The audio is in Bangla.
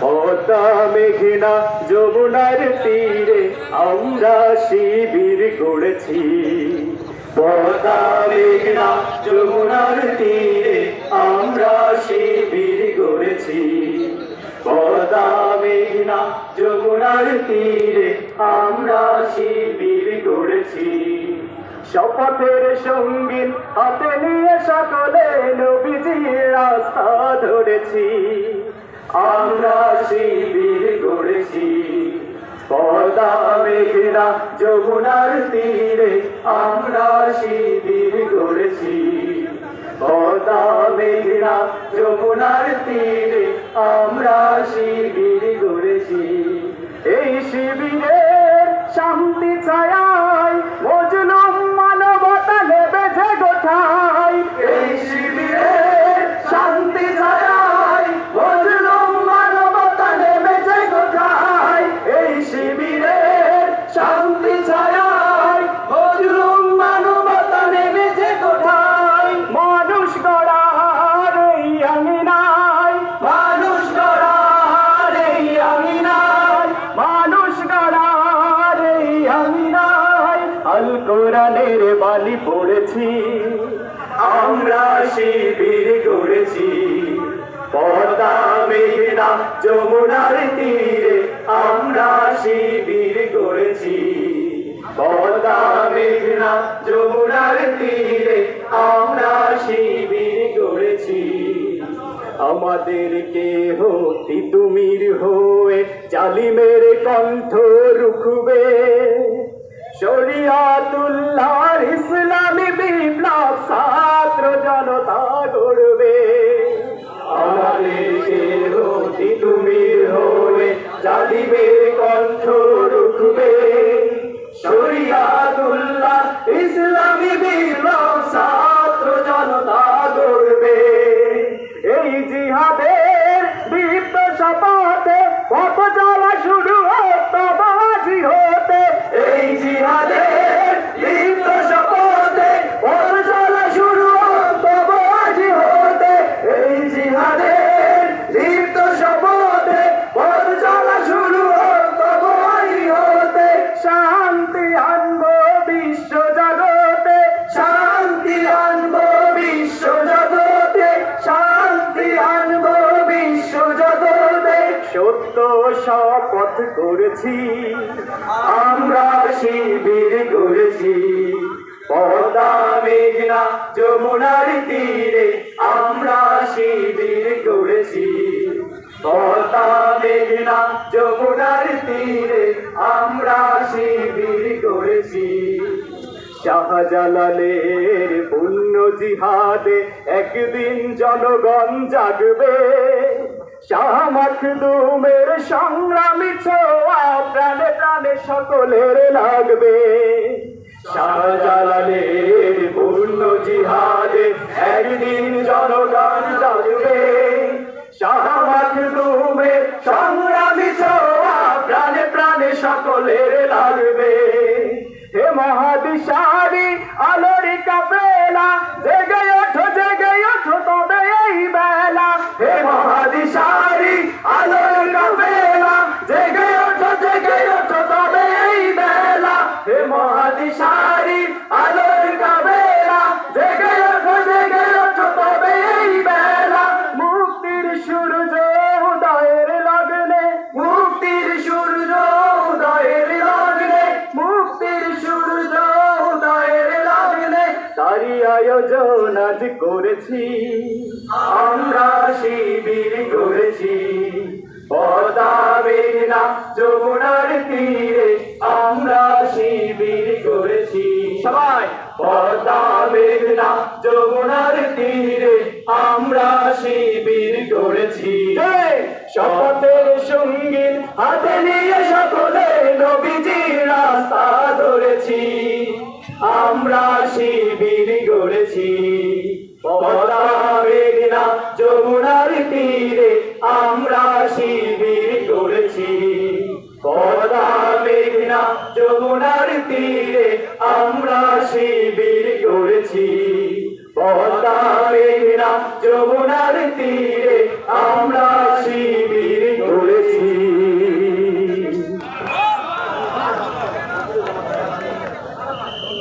পদ্মা মেঘনা যমুনার তীরে আমরা শিবির গড়েছি। পদ্মা মেঘনা যমুনার তীরে আমরা শিবির গড়েছি। পদ্মা মেঘনা যমুনার তীরে আমরা শিবির গড়েছি। শপথের সঙ্গীন হাতে নিয়ে সকলে নবীজির রাস্তা ধরেছি। আমরা শিবির গড়েছি। পদ্মা মেঘনা যমুনার তীরে আমরা শিবির গড়েছি। পদ্মা মেঘনা যমুনার তীরে আমরা শিবির গড়েছি। এই শিবিরের শান্তি ছায়ায় মজলুম মানবতা নেবে যে গোঠায়। এই শিবিরের শান্তি ছায়ায় মজলুম মানবতা নেবে যে গোঠায়। এই শিবিরের শান্তি ছায়ায় মজলুম মানবতা নেবে যে গোঠায়। মানুষ গড়ার এই আঙিনায়, মানুষ গড়ার এই আঙিনায়, মানুষ গড়ার এই আঙিনায় আল কোরআনের বাণী পড়েছি। আমরা শিবির গড়েছি। পদ্মা মেঘনা যমুনার তীরে আমরা শিবির গড়েছি। পদ্মা মেঘনা যমুনার তীরে আমরা শিবির গড়েছি। আমাদের কেহ তিতুমির হয়ে জালিমের কণ্ঠ রুখবে। শরিয়াতুল্লাহর ইসলামী বিপ্লব ছাত্র জনতা গড়বে। আমাদের কেহ তিতুমির হয়ে জালিমের কণ্ঠ রুখবে। শরিয়াতুল্লাহ ইসলামী বিপ্লব ছাত্র জনতা গড়বে। এই জিহাদের দীপ্ত শপথে পথ চলা শুরু তবে আজি হতে। এই জিহাদের দীপ্ত শপথে পথ চলা শুরু তবে আজি হতে। এই জিহাদের দীপ্ত শপথে পথ চলা শুরু তবে আজি হতে। শান্তি আনবো বিশ্ব জগতে, শান্তি আনবো বিশ্ব জগতে, শান্তি আনবো বিশ্ব জগতে। সত্য শপথ করেছি, আমরা শিবির গড়েছি। পদ্মা মেঘনা যমুনার তীরে আমরা শিবির গড়েছি। পদ্মা মেঘনা যমুনার তীরে আমরা শিবির গড়েছি। শাহজালালের পুণ্য জিহাদে একদিন জনগণ জাগবে। শাহ মখদুমের সংগ্রামী ছোঁয়া প্রাণে প্রাণে সকলের লাগবে। শাহজালালের পুণ্য জিহাদে একদিন জনগণ জাগবে। শাহ মখদুমের সংগ্রামী ছোঁয়া প্রাণে প্রাণে সকলের লাগবে। হে মহাদিশারি আলোর কাফেলা জেগে ওঠো তবে এই বেলা। হে মহাদিশারি আলোর কাফেলা জেগে ওঠো তবে এই বেলা। হে মহাদিশারি আলোর কাফেলা জেগে ওঠো তবে এই বেলা। মুক্তির সূর্য উদয়ের লগ্নে, মুক্তির সূর্য উদয়ের লগ্নে, মুক্তির সূর্য উদয়ের লগ্নে তারি আয়োজন আজ করেছি। আমরা শিবির গড়েছি। পদ্মা মেঘনা যমুনার তীরে আমরা শিবির গড়েছি। সবাই পদ্মা মেঘনা যমুনার তীরে আমরা শিবির গড়েছি। শপথের সঙ্গীন হাতে নিয়ে সকলে নবীজির রাস্তা ধরেছি। আমরা শিবির গড়েছি। পদ্মা মেঘনা যমুনার তীরে আমরা শিবির গড়েছি। পদ্মা মেঘনা যমুনার তীরে আমরা শিবির গড়েছি। যমুনার তীরে আমরা শিবির